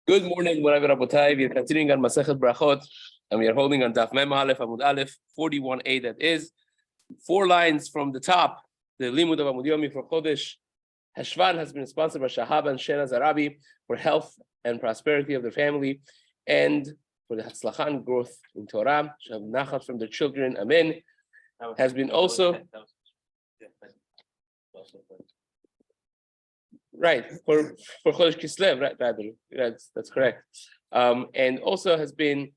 Good morning, Rabbi. We are continuing on Masechet Berachot, and we are holding on Daf Mem Aleph, Amud Aleph, 41a. That is 4 lines from the top. The Limud of Amud Yomi for Chodesh Heshvan has been sponsored by Shahab and Shenaz Rabbi for health and prosperity of their family, and for the Hatzlachan and growth in Torah. Shav Nachat from their children. Amen. Has been also. Right, for Chodesh Kislev, right, rather, that's correct. And also has been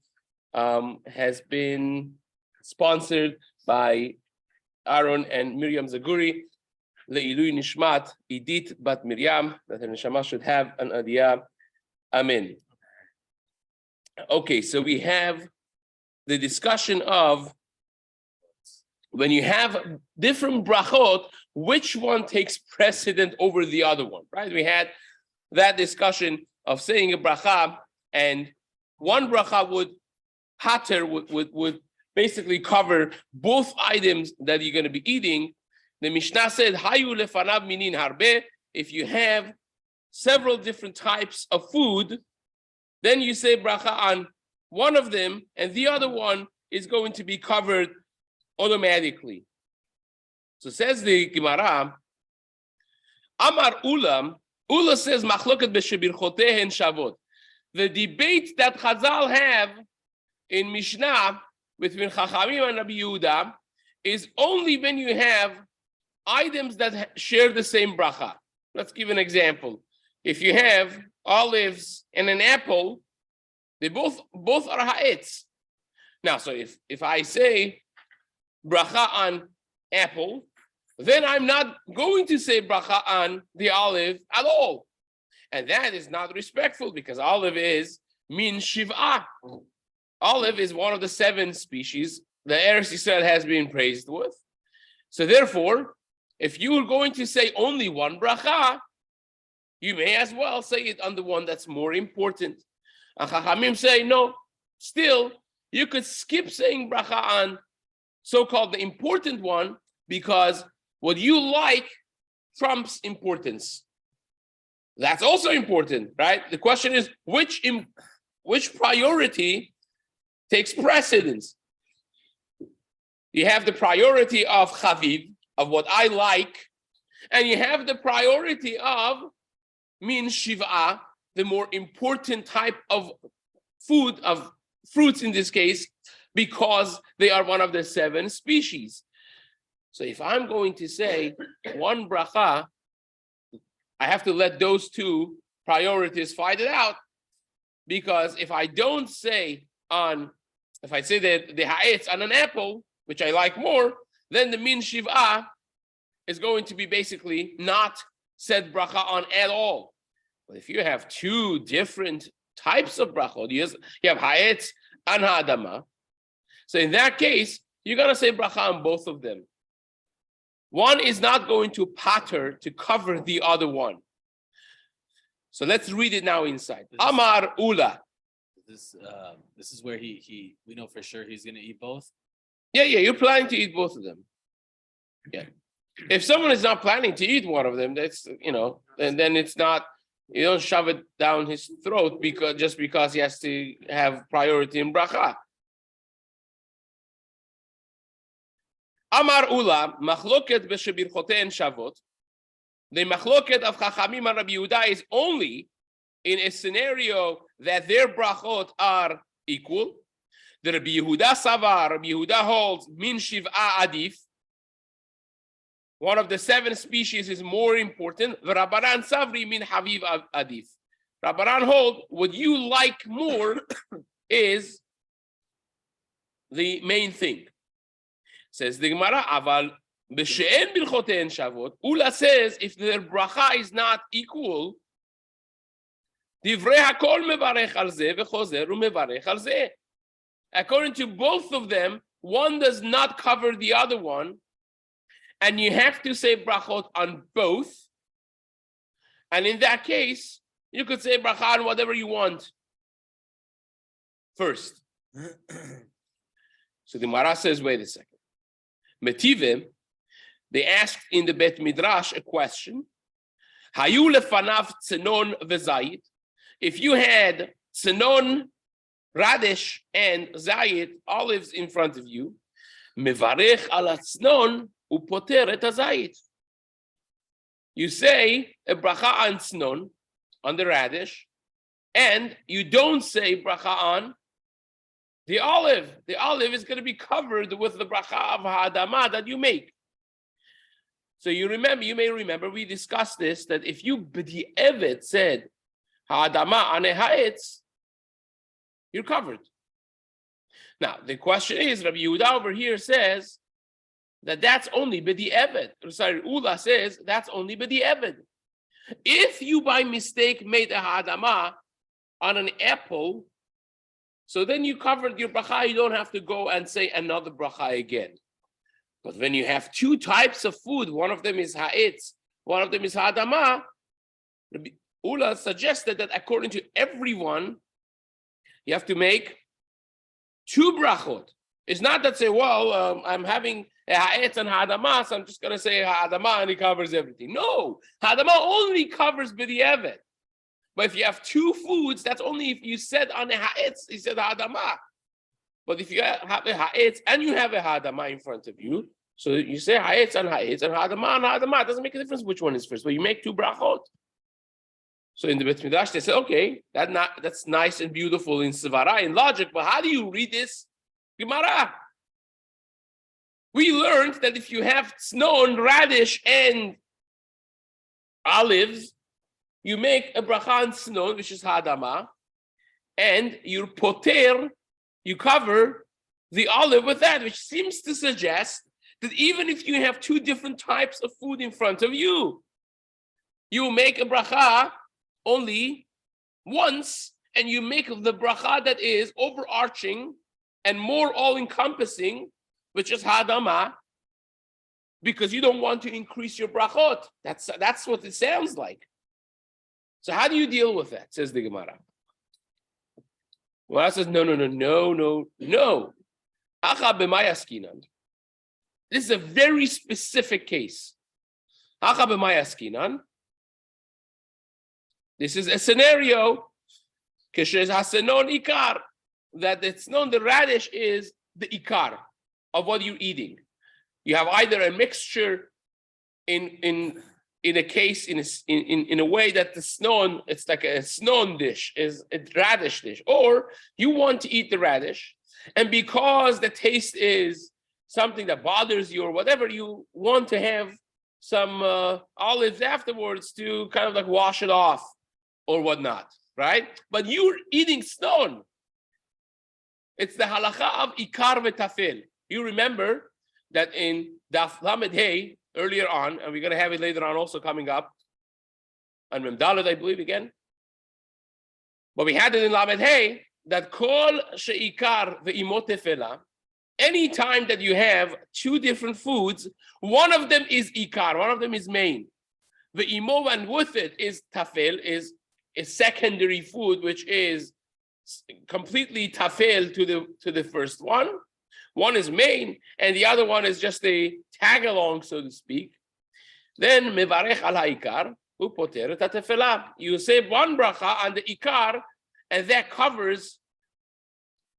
sponsored by Aaron and Miriam Zaguri, Le'ilui Nishmat, Idit Bat Miriam, that the Neshama should have an Adiyah. Amen. Okay, so we have the discussion of when you have different brachot, which one takes precedent over the other one, right? We had that discussion of saying a bracha, and one bracha would basically cover both items that you're going to be eating. The Mishnah said, Hayu lefanav minin harbe. If you have several different types of food, then you say bracha on one of them, and the other one is going to be covered automatically. So says the Gemara, Amar Ulam, Ula says, Machloket b'shebirchotehen shavot. The debate that Chazal have in Mishnah between Chachamim and Rabbi Yehuda is only when you have items that share the same bracha. Let's give an example. If you have olives and an apple, they both are ha'etz. Now, so if I say bracha on apple, then I'm not going to say bracha on the olive at all. And that is not respectful, because olive is min shiv'ah. Olive is one of the 7 species the Eretz Yisrael has been praised with. So therefore, if you are going to say only one bracha, you may as well say it on the one that's more important. And Chachamim say, no, still, you could skip saying bracha on so-called the important one, because what you like trumps importance. That's also important, right? The question is, which priority takes precedence? You have the priority of chaviv, of what I like, and you have the priority of min shiv'ah, the more important type of food, of fruits in this case, because they are one of the 7 species. So if I'm going to say one bracha, I have to let those 2 priorities fight it out, because if I say that the ha'etz on an apple, which I like more, then the min shiv'ah is going to be basically not said bracha on at all. But if you have 2 different types of brachot, you have ha'etz and ha'adama, so in that case, you're going to say bracha on both of them. One is not going to pater to cover the other one. So let's read it now inside. Amar Ula. This is where we know for sure he's going to eat both? Yeah, you're planning to eat both of them. Yeah. If someone is not planning to eat one of them, that's, and then it's not, you don't shove it down his throat just because he has to have priority in bracha. Amar Ula, machloket b'shebirchotein shavot. The machloket of Chachamim and Rabbi Yehuda is only in a scenario that their brachot are equal. The Rabbi Yehuda savar, Rabbi Yehuda holds min shiv'ah adif. One of the 7 species is more important. The Rabbanan savri min haviv adif. Rabbanan hold what you like more is the main thing. Says the Gemara, aval b'she'en birchotein shavot. Ula says, if their bracha is not equal, divrei hakol mevarech al zeh v'chozer u'mevarech al zeh. According to both of them, one does not cover the other one, and you have to say brachot on both. And in that case, you could say bracha on whatever you want first. So the Gemara says, wait a second. Metivim, they asked in the Bet Midrash a question. Hayu lefanav tzenon v'zayit. if you had tzenon, radish, and zayit, olives in front of you, mevarech al tznon upoter et hazayit. You say a bracha on tznon, on the radish, and you don't say bracha on the olive. The olive is going to be covered with the bracha of ha'adama that you make. So you may remember, we discussed this, that if you b'di'evet said ha'adama ane ha'etz, you're covered. Now, the question is, Rabbi Yehuda over here says that that's only b'di'evet. Sorry, Ula says that's only b'di'evet. If you by mistake made a ha'adama on an apple, so then you covered your bracha, you don't have to go and say another bracha again. But when you have two types of food, one of them is ha'etz, one of them is ha'adama, Ula suggested that according to everyone, you have to make two brachot. It's not that say, well, I'm having a ha'etz and ha'adama, so I'm just going to say ha'adama and it covers everything. No, ha'adama only covers b'di'evet. But if you have two foods, that's only if you said on a ha'etz, you said ha'adama. But if you have a ha'etz and you have a ha'adama in front of you, so you say ha'etz and ha'adama and ha'adama. It doesn't make a difference which one is first, but you make two brachot. So in the Bet Midrash, they say, okay, that's nice and beautiful in Svara, in logic, but how do you read this Gemara? We learned that if you have tznon, radish, and olives, you make a bracha on tznon, which is ha'adama, and you poter, you cover the olive with that, which seems to suggest that even if you have two different types of food in front of you, you make a bracha only once, and you make the bracha that is overarching and more all-encompassing, which is ha'adama, because you don't want to increase your brachot. That's what it sounds like. So how do you deal with that, says the Gemara? Well, I says, no. Acha b'mayaskinan. This is a very specific case. Acha b'mayaskinan. This is a scenario, kishes hasenon ikar, that it's known the radish is the ikar of what you're eating. You have either a mixture in a case in a way that the snon, it's like a snon dish, is a radish dish, or you want to eat the radish, and because the taste is something that bothers you or whatever, you want to have some olives afterwards to kind of like wash it off or whatnot, right? But you're eating snon. It's the halacha of ikar v'tafel. You remember that in Daf Lamed Hey, earlier on, and we're going to have it later on also coming up, on Mem Daled, I believe, again. But we had it in Lamed Hey, that kol she'ikar ve'imot tefela, any time that you have two different foods, one of them is ikar, one of them is main. Ve'imo, and with it is tafel, is a secondary food, which is completely tafel to the first one. One is main, and the other one is just a tag along, so to speak. Then mevarech al ha'ikar upoter et tefela. You say one bracha on the ikar, and that covers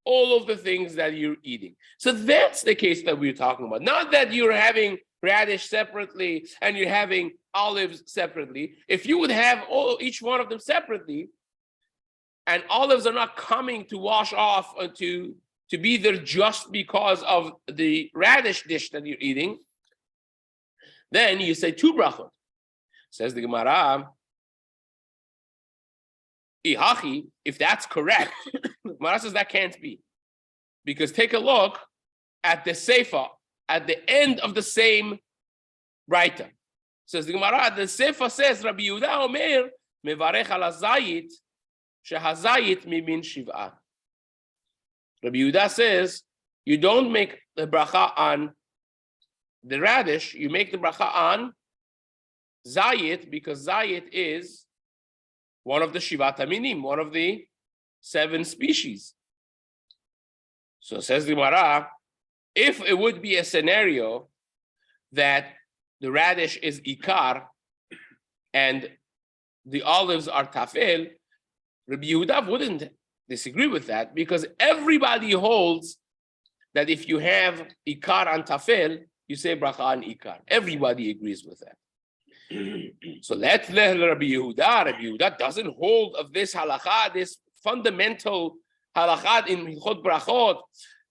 all of the things that you're eating. So that's the case that we're talking about. Not that you're having radish separately and you're having olives separately. If you would have each one of them separately, and olives are not coming to wash off or to be there just because of the radish dish that you're eating, then you say two brachot. Says the Gemara, Ihachi, if that's correct, Gemara says that can't be. Because take a look at the Seifa, at the end of the same Braita. Says the Gemara, the Seifa says, Rabbi Yehuda Omer, mevarech al hazayit, shehazayit mimin shiv'ah. Rabbi Yehuda says, you don't make the bracha on the radish, you make the bracha on zayit, because zayit is one of the shivat haminim, one of the 7 species. So says the Gemara, if it would be a scenario that the radish is ikar and the olives are tafel, Rabbi Yehuda wouldn't disagree with that because everybody holds that if you have ikar and tafel, you say bracha on ikar. Everybody agrees with that. So let's let Rabbi Yehuda. Rabbi Yehuda doesn't hold of this halakha, this fundamental halakha in Hilchot Berachot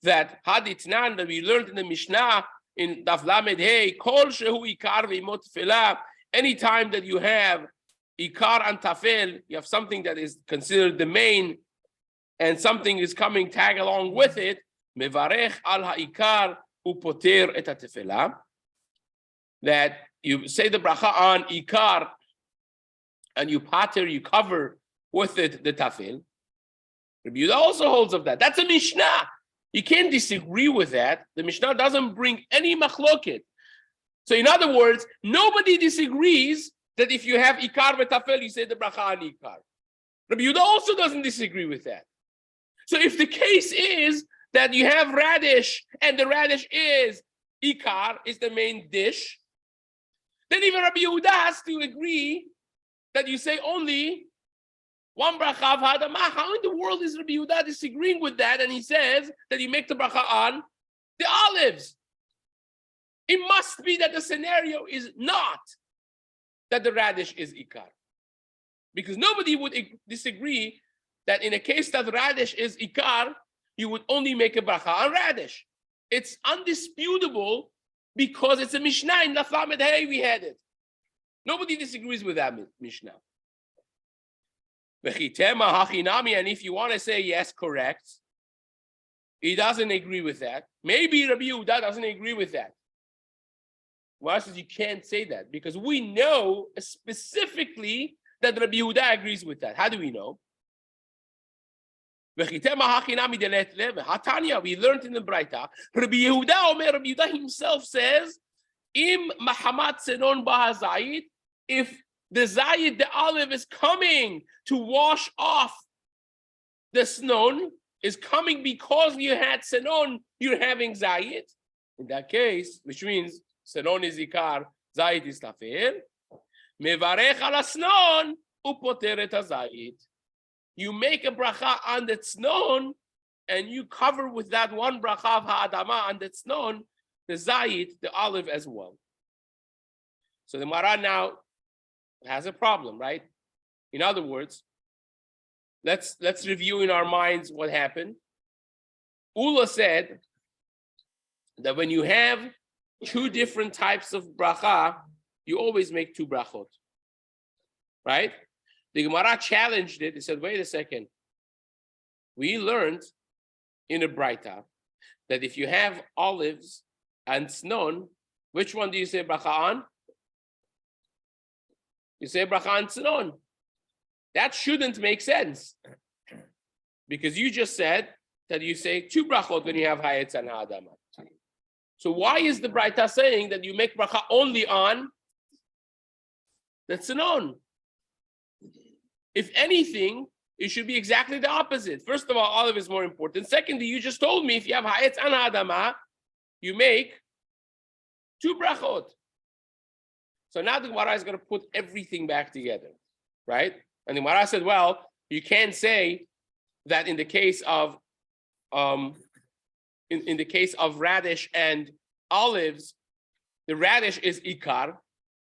that haditnan that we learned in the Mishnah in Daf Lamed Hey, Kol shehu ikar ve'imot tefillah. Anytime that you have ikar and tafel, you have something that is considered the main, and something is coming tag along with it. Mevarech al ha'ikar upoter et tefillah. That you say the bracha on ikar, and you pater, you cover with it the tafel. Rabbi Yehuda also holds of that. That's a Mishnah. You can't disagree with that. The Mishnah doesn't bring any machloket. So in other words, nobody disagrees that if you have ikar v'tafel, you say the bracha on ikar. Rabbi Yehuda also doesn't disagree with that. So if the case is that you have radish and the radish is ikar, is the main dish, then even Rabbi Yehuda has to agree that you say only one bracha of hadamah. How in the world is Rabbi Yehuda disagreeing with that? And he says that you make the bracha on the olives. It must be that the scenario is not that the radish is ikar. Because nobody would disagree that in a case that radish is ikar, you would only make a bracha on radish. It's undisputable because it's a Mishnah in Daf Lamed Hey, we had it. Nobody disagrees with that Mishnah. And if you want to say yes, correct, he doesn't agree with that. Maybe Rabbi Yehuda doesn't agree with that. Well, says you can't say that because we know specifically that Rabbi Yehuda agrees with that. How do we know? Hatanya, we learned in the Braita. Rabbi Yehuda himself says, "Im mahamat senon bahazayit." If the zayit, the olive, is coming to wash off the snon, is coming because you had senon, you're having zayit. In that case, which means senon is ikar, zayit is tafel. Mevarech ala snon upoter et hazayit. You make a bracha on the tznon, and you cover with that one bracha of ha'adama on the tznon, the zayit, the olive as well. So the Gemara now has a problem, right? In other words, let's review in our minds what happened. Ula said that when you have two different types of bracha, you always make two brachot, right? The Gemara challenged it. He said, wait a second. We learned in a Braita that if you have olives and snon, which one do you say bracha on? You say bracha on snon. That shouldn't make sense. Because you just said that you say two brachot when you have hayetz and ha'adama. So why is the Braita saying that you make bracha only on the snon? If anything, it should be exactly the opposite. First of all, olive is more important. Secondly, you just told me if you have hayetz and ha'adama, you make two brachot. So now the Gemara is going to put everything back together, right? And the Gemara said, well, you can't say that in the case of in the case of radish and olives, the radish is ikar,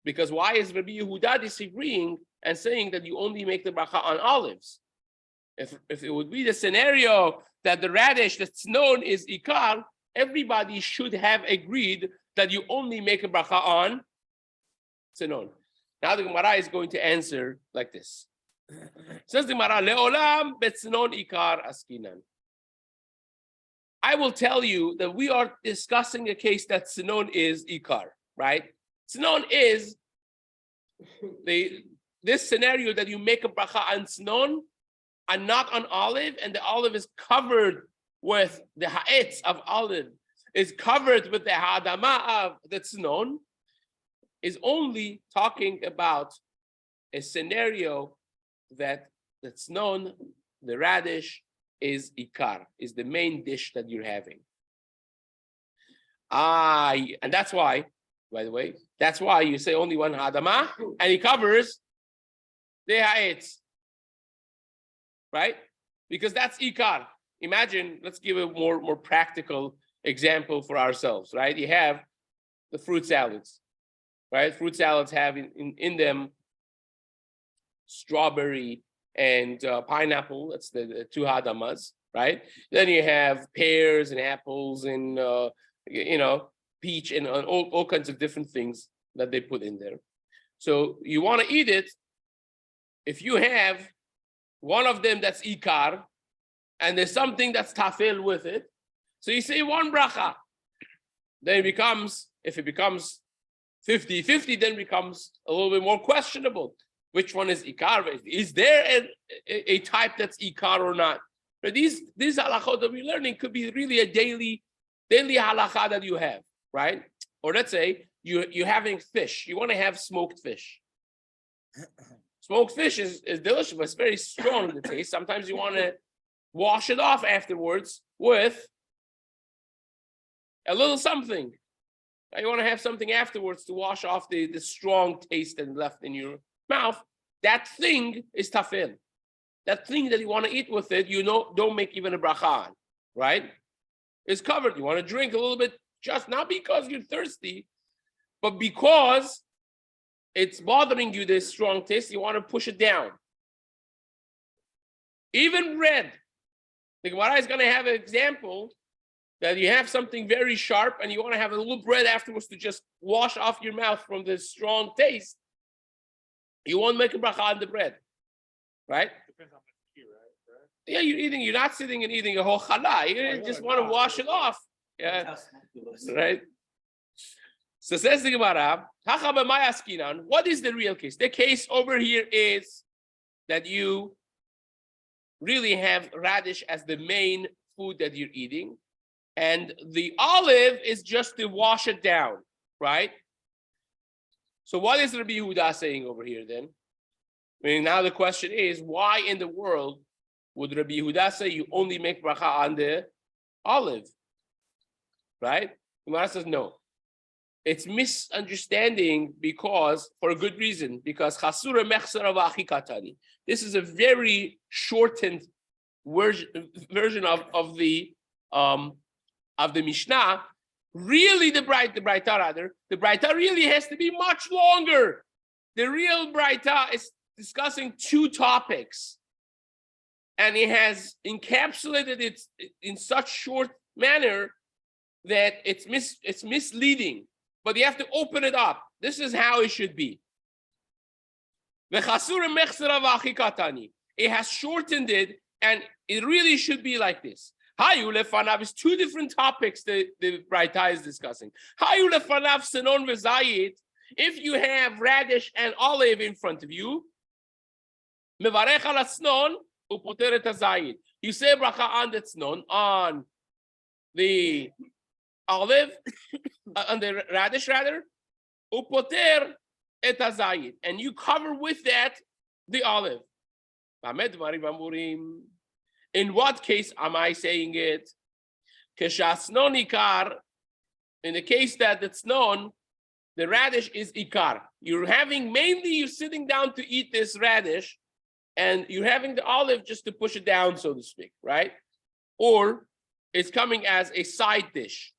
because why is Rabbi Yehuda disagreeing and saying that you only make the bracha on olives? If it would be the scenario that the radish that's known is ikar, everybody should have agreed that you only make a bracha on tzenon. Now the Gemara is going to answer like this. Says the Gemara, le'olam betznon ikar askinan. I will tell you that we are discussing a case that tzenon is ikar, right? Tzenon is this scenario that you make a bracha on tznon and not on olive, and the olive is covered with the ha'etz of olive, is covered with the ha'adama of the tznon, is only talking about a scenario that the tznon, the radish, is ikar, is the main dish that you're having. And that's why, by the way, that's why you say only one ha'adama, and it covers the ha'etz. right? Because that's ikar. Imagine, let's give a more practical example for ourselves, right? You have the fruit salads, right? Fruit salads have in them strawberry and pineapple. That's the two hadamas, right? Then you have pears and apples and peach and all kinds of different things that they put in there. So you want to eat it. If you have one of them that's ikar, and there's something that's tafel with it, so you say one bracha. Then it becomes, if it becomes 50-50, then becomes a little bit more questionable. Which one is ikar? Is there a type that's ikar or not? But these halachot that we're learning could be really a daily halacha that you have, right? Or let's say you're having fish. You want to have smoked fish. Smoked fish is delicious, but it's very strong in the taste. Sometimes you want to wash it off afterwards with a little something. You want to have something afterwards to wash off the strong taste that left in your mouth. That thing is tafel. That thing that you want to eat with it, don't make even a bracha on, right? It's covered. You want to drink a little bit, just not because you're thirsty, but because it's bothering you, this strong taste, you want to push it down. Even bread. The Gemara is going to have an example that you have something very sharp and you want to have a little bread afterwards to just wash off your mouth from the strong taste. You won't make a bracha on the bread, right? Depends on the key, right? Yeah, you're not sitting and eating a whole challah. You just want to wash it off. Yeah, right? So says the Gemara, what is the real case? The case over here is that you really have radish as the main food that you're eating, and the olive is just to wash it down, right? So what is Rabbi Yehuda saying over here then? I mean, now the question is, why in the world would Rabbi Yehuda say you only make bracha on the olive, right? Gemara says no. It's misunderstanding because, for a good reason, because chasura mechsara v'achikatani. This is a very shortened version of the Mishnah. Really, the Braita really has to be much longer. The real Braita is discussing two topics, and it has encapsulated it in such short manner that it's misleading. But you have to open it up. This is how it should be. It has shortened it, and it really should be like this. Hayu lefanav is two different topics that the Braita is discussing. Hayu lefanav senon v'zayit. If you have radish and olive in front of you, mevarech al asnon upoter et hazayit. You say bracha on the tznon, on the olive, on the radish rather, upoter et hazayit, and you cover with that the olive. In what case am I saying it? Keshasnon ikar, in the case that it's known, the radish is ikar. You're sitting down to eat this radish, and you're having the olive just to push it down, so to speak, right? Or it's coming as a side dish.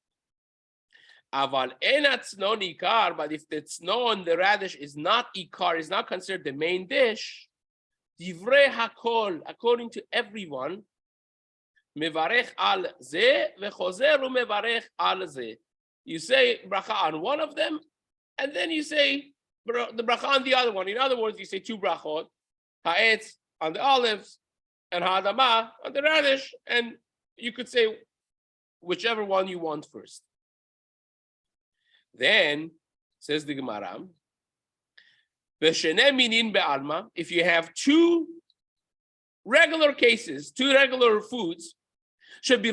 Aval enat tznon ikar, but if the tznon, the radish, is not ikar, is not considered the main dish, divrei hakol, according to everyone, mevarech al ze vechozer umevarech al ze. You say bracha on one of them, and then you say the bracha on the other one. In other words, you say two brachot, ha'etz on the olives, and ha'adama on the radish, and you could say whichever one you want first. Then, says the Gemara, if you have two regular cases, two regular foods, that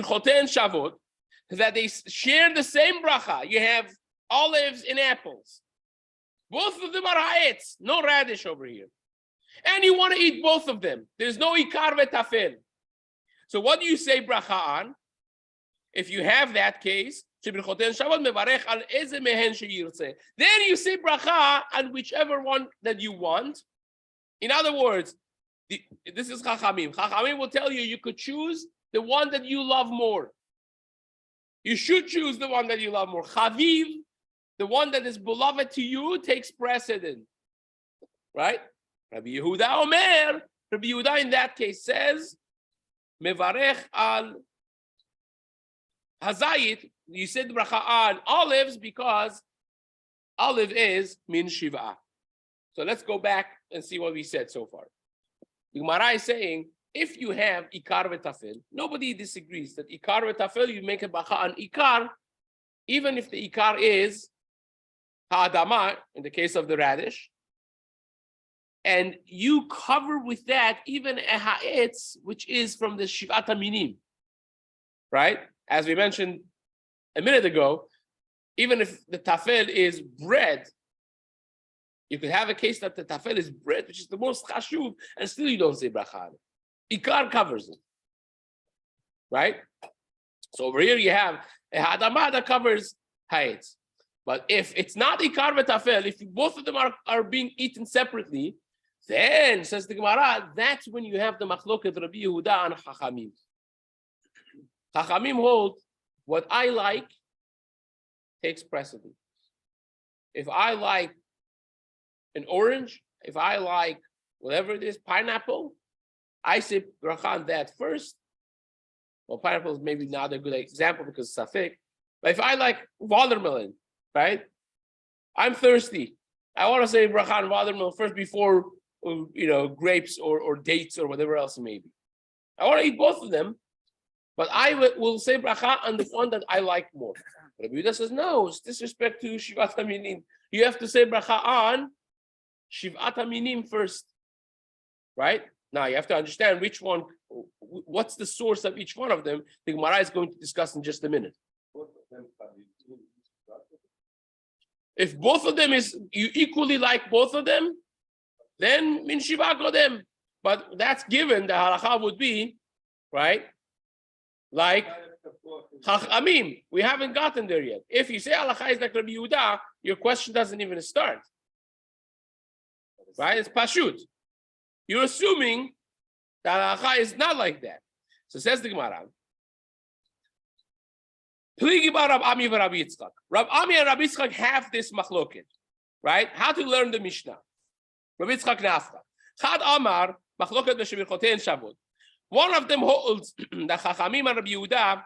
they share the same bracha. You have olives and apples. Both of them are ha'etz, no radish over here. And you want to eat both of them. There's no ikar v'tafel. So what do you say bracha on? If you have that case, then you say bracha on whichever one that you want. In other words, This is Chachamim. Chachamim will tell you you could choose the one that you love more. You should choose the one that you love more. Chaviv, the one that is beloved to you, takes precedent. Right? Rabbi Yehuda Omer, Rabbi Yehuda in that case says, Mevarech al Hazayit, you said bracha on olives because olive is min shiva. So let's go back and see what we said so far. The Gemara is saying, if you have ikar v'tafel, nobody disagrees that ikar v'tafel, you make a bracha on ikar, even if the ikar is ha'adama, in the case of the radish, and you cover with that even a ha'etz, which is from the shivat minim, right? As we mentioned a minute ago, even if the tafel is bread, you could have a case that the tafel is bread, which is the most chashuv, and still you don't say bracha. Ikar covers it, right? So over here you have a hadamah that covers ha'etz. But if it's not ikar v'tafel, if both of them are being eaten separately, then, says the Gemara, that's when you have the machloket Rabbi Yehuda and Chachamim. Chachamim hold what I like takes precedence. If I like an orange, if I like whatever it is, pineapple, I say bracha on that first. Well, pineapple is maybe not a good example because it's safek. But if I like watermelon, right? I'm thirsty. I want to say bracha on watermelon first before grapes or dates or whatever else it may be. I want to eat both of them, but I will say bracha on the one that I like more. Rabbi Yehuda says, no, it's disrespect to Shivat HaMinim. You have to say bracha on Shivat HaMinim first, right? Now you have to understand which one, what's the source of each one of them. The Gemara is going to discuss in just a minute. If both of them you equally like both of them, then min shiva godem. But that's given, the halacha would be, right? Like Chachamim. We haven't gotten there yet. If you say halacha is like Rabbi Yehuda, your question doesn't even start. Right? It's pashut. You're assuming that halacha is not like that. So says the Gemara. Rab Ami and Rabbi Yitzchak. Rab Ami and Rabbi Yitzchak have this machloket, right? How to learn the Mishnah. Rabbi Yitzchak Nafka. Chad Amar, machloket b'shebirchotein Shavot. One of them holds that Chachamim and Rabbi Yehuda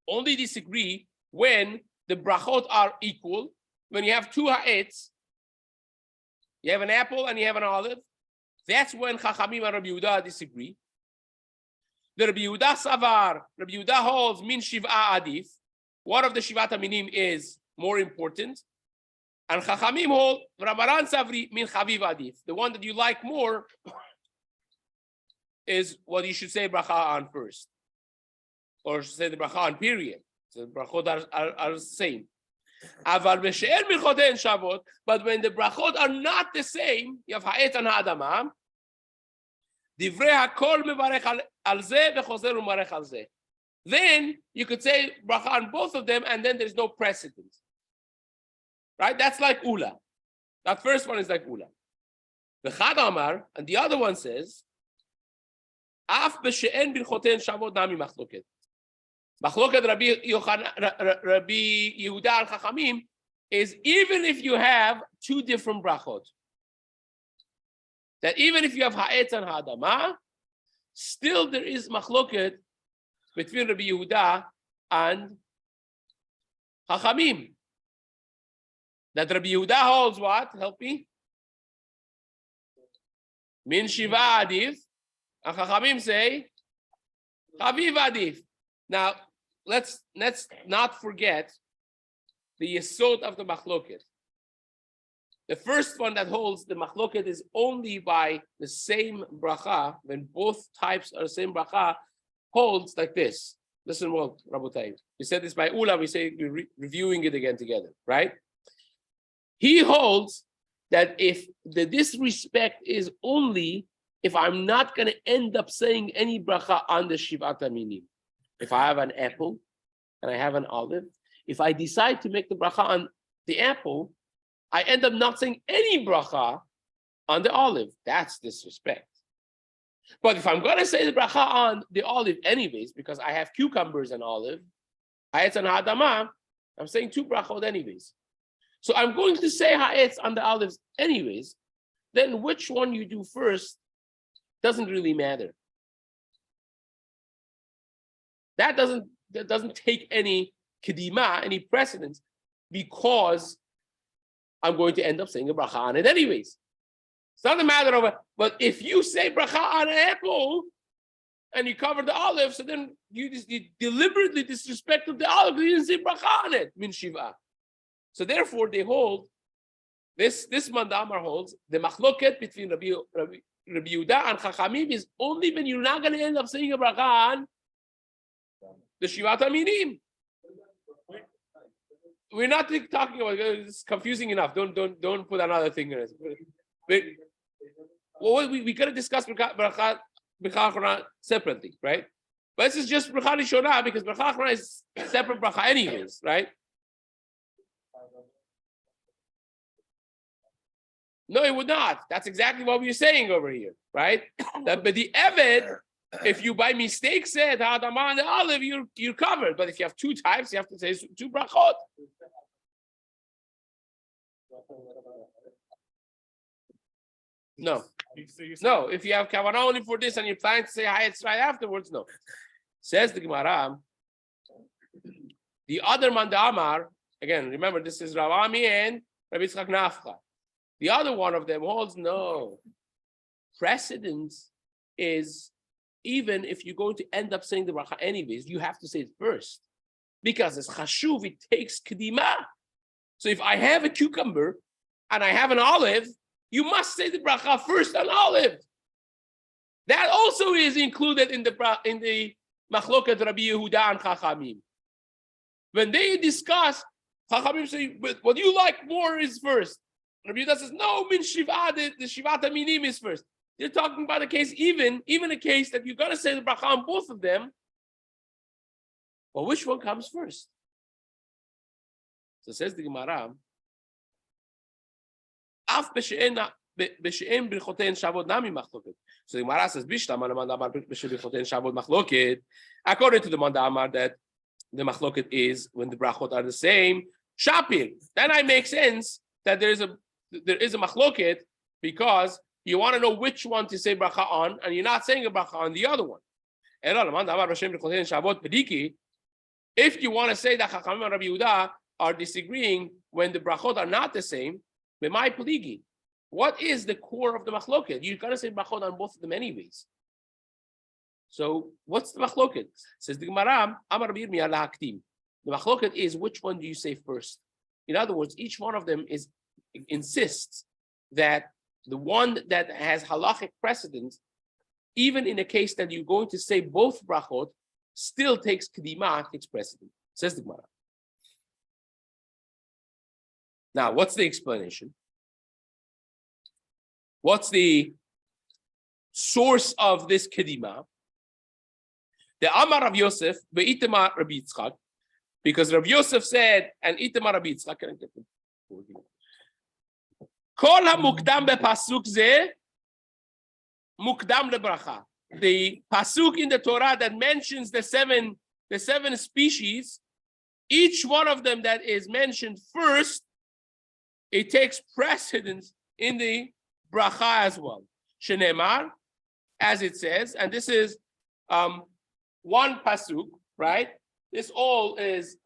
only disagree when the brachot are equal. When you have two ha'etz, you have an apple and you have an olive. That's when Chachamim and Rabbi Yehuda disagree. The Rabbi Yehuda Savar, Rabbi Yehuda holds min shiv'a adif. One of the shivat minim is more important. And Chachamim hold Ramaran Savri min chaviv adif. The one that you like more is what you should say bracha on first. Or say the bracha on period. So the brachot are the same. Aval b'she'er birchotein shavot. But when the brachot are not the same, you have ha'et and ha'adama. Divrei hakol mevarech al zeh v'chozer u'marech al zeh. Then you could say bracha on both of them, and then there's no precedent. Right? That's like ula. That first one is like ula. The Chad Amar, and the other one says, Af b'she'en birchotein shavot nami machloket. Machloket Rabbi Yehuda and Chachamim is even if you have two different brachot. That even if you have ha'etz and ha'adama, still there is machloket between Rabbi Yehuda and Chachamim. That Rabbi Yehuda holds what? Help me. Min shiva adif. And Chachamim say, chaviv adif. Now, let's not forget the yesod of the machloket. The first one that holds the machloket is only by the same bracha, when both types are the same bracha, holds like this. Listen well, Rabotai. We said this by Ula, we say we're reviewing it again together, right? He holds that if the disrespect is only if I'm not going to end up saying any bracha on the Shivat HaMinim. If I have an apple and I have an olive, if I decide to make the bracha on the apple, I end up not saying any bracha on the olive. That's disrespect. But if I'm going to say the bracha on the olive anyways, because I have cucumbers and olive, ha'etz and ha'adama, I'm saying 2 brachot anyways. So I'm going to say ha'etz on the olives anyways. Then which one you do first doesn't really matter. That doesn't take any kedima, any precedence, because I'm going to end up saying a bracha on it anyways. It's not a matter of, but if you say bracha on an apple and you cover the olive, so then you deliberately disrespected the olive because you didn't say bracha on it, min shiva. So therefore, they hold, this mandamar holds, the machloket between Rabbi Yehuda and Chachamim is only when you're not going to end up saying a bracha on the shivat aminim. We're not talking about it's confusing enough. Don't put another thing in it. Well, we gotta discuss bracha achrona separately, right? But this is just bracha rishona because bracha achrona is separate bracha anyways, right? No, it would not. That's exactly what we're saying over here, right? But the eved, if you by mistake said ha'adama and the olive, you're covered. But if you have 2 types, you have to say 2 brachot. No. No, if you have kavanah only for this and you're planning to say ha'etz right afterwards, no. Says the Gemara, the other mandamar, again, remember this is Rav Ami and Rabbi Yitzchak Nafcha. The other one of them holds no. Precedence is even if you're going to end up saying the bracha anyways, you have to say it first. Because it's chashuv, it takes kedima. So if I have a cucumber and I have an olive, you must say the bracha first on olive. That also is included in the machloket Rabbi Yehuda and Chachamim. When they discuss, Chachamim say, what you like more is first. Rabbi Yehuda says, no, min shiva, the shivat aminim is first. They're talking about a case, even a case that you're going to say the bracha on both of them. Well, which one comes first? So says the Gemara, Af b'she'en brichoten shavod nami machloket. So the Gemara says, Bishlam mandamar b'she'en brichoten shavod machloket. According to the mandamar that the machloket is when the brachot are the same, shapir. Then I make sense that there is a machloket because you want to know which one to say bracha on, and you're not saying a bracha on the other one. If you want to say that Chachamim and Rabbi Yehuda are disagreeing when the brachot are not the same, b'mai pligi. What is the core of the machloket? You're going to say brachot on both of them anyways. So what's the machloket? Says the Gemara, Amar Rabbi Yirmiyah lahaktim. The machloket is which one do you say first? In other words, each one of them insists that the one that has halachic precedence, even in a case that you're going to say both brachot, still takes kedima, takes precedence. Says the Gemara. Now, what's the explanation? What's the source of this kedima? The Amar Rav Yosef, ve'itema Rabbi Yitzchak, because Rav Yosef said, and itema Rabbi Yitzchak, can I get them? Kol ha-mukdam be-pasuk ze, mukdam le-bracha. The pasuk in the Torah that mentions the seven species, each one of them that is mentioned first, it takes precedence in the bracha as well. Shenemar, as it says, and this is one pasuk, right? This all is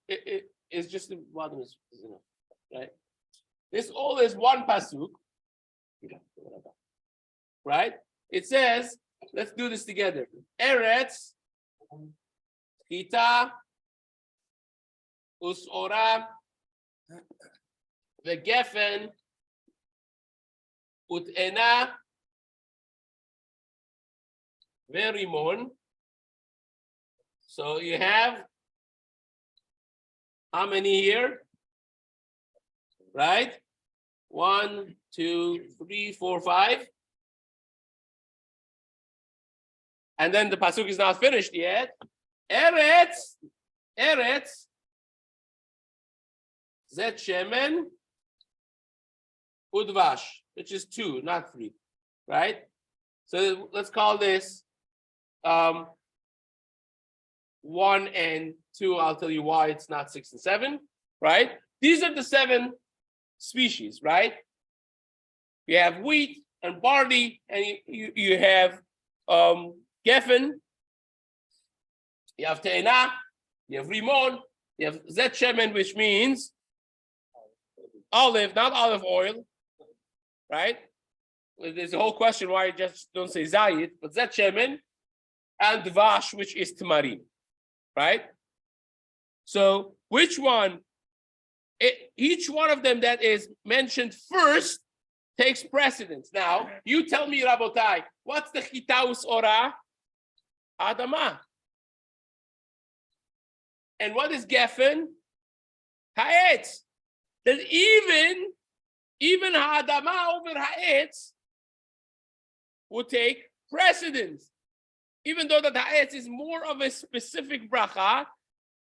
it is just the bottom is enough, right? This all is one pasuk, right? It says, let's do this together. Eretz, Chita, Usora, Vegefen, Utena, Verimon. So you have how many here? Right? 1, 2, 3, 4, 5. And then the pasuk is not finished yet. Eretz, Zet Shemen, Udvash, which is 2, not 3, right? So let's call this 1 and 2. I'll tell you why it's not 6 and 7, right? These are the 7 species, right? You have wheat and barley, and you have geffen, you have te'ena, you have rimon, you have zet shemen, which means olive, not olive oil, right? There's a whole question why you just don't say zayit, but zet shemen, and dvash, which is tamarim, right? So which one? Each one of them that is mentioned first takes precedence. Now, you tell me, Rabotai, what's the chitaus ora? Adama. And what is geffen? Ha'etz. That even ha'adama over ha'etz will take precedence. Even though that ha'etz is more of a specific bracha,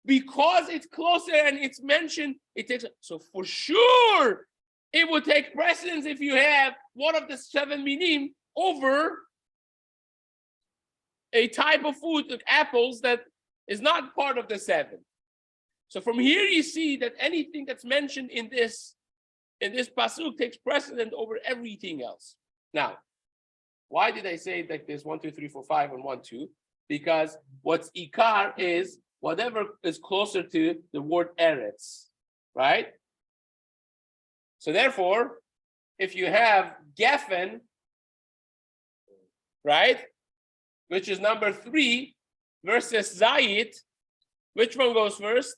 because it's closer and it's mentioned, it takes, so for sure, it would take precedence if you have one of the 7 minim over a type of food, like apples, that is not part of the 7. So from here you see that anything that's mentioned in this pasuk takes precedent over everything else. Now, why did I say it like this? 1, 2, 3, 4, 5, and 1, 2? Because what's ikar is whatever is closer to the word eretz, right? So therefore, if you have geffen, right, which is number 3, versus zayit, which one goes first?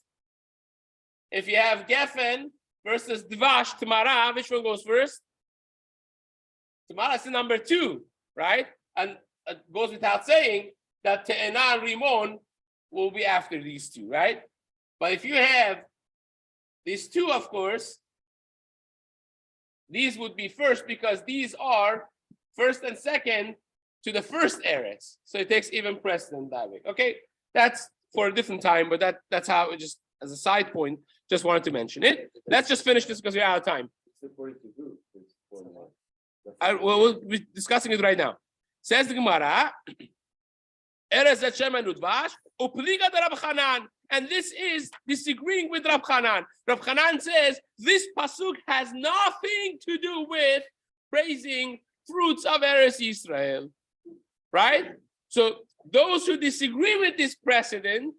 If you have geffen versus dvash, tamara, which one goes first? Tamara is number 2, right? And it goes without saying that te'ena and rimon will be after these 2, right? But if you have these 2, of course, these would be first because these are first and second to the first eretz. So it takes even precedent that way. Okay, that's for a different time, but that's how it just, as a side point, just wanted to mention it. Let's just finish this because we're out of time. We'll be discussing it right now. Says the Gemara, Eretz Hashem and Udvash, Upliga de Rab Chanan. And this is disagreeing with Rab Chanan. Rab Chanan says this pasuk has nothing to do with praising fruits of Eretz Yisrael, right? So those who disagree with this precedent,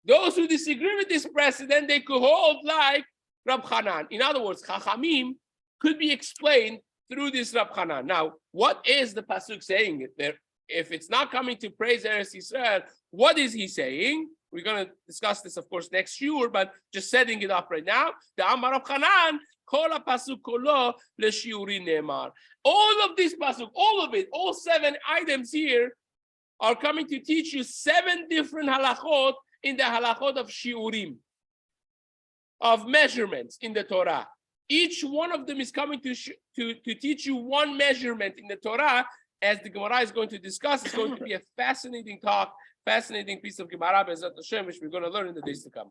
they could hold like Rab Chanan. In other words, Chachamim could be explained through this Rab Chanan. Now, what is the pasuk saying there? If it's not coming to praise Eretz Yisrael, what is he saying? We're going to discuss this, of course, next year, but just setting it up right now. The Amar of Chanan, kol pasuk kolo leshiuri ne'emar. All of this pasuk, all of it, all 7 items here are coming to teach you 7 different halachot in the halachot of shiurim, of measurements in the Torah. Each one of them is coming to teach you one measurement in the Torah. As the Gemara is going to discuss, it's going to be a fascinating talk, fascinating piece of Gemara, Be'ezrat Hashem, which we're going to learn in the days to come.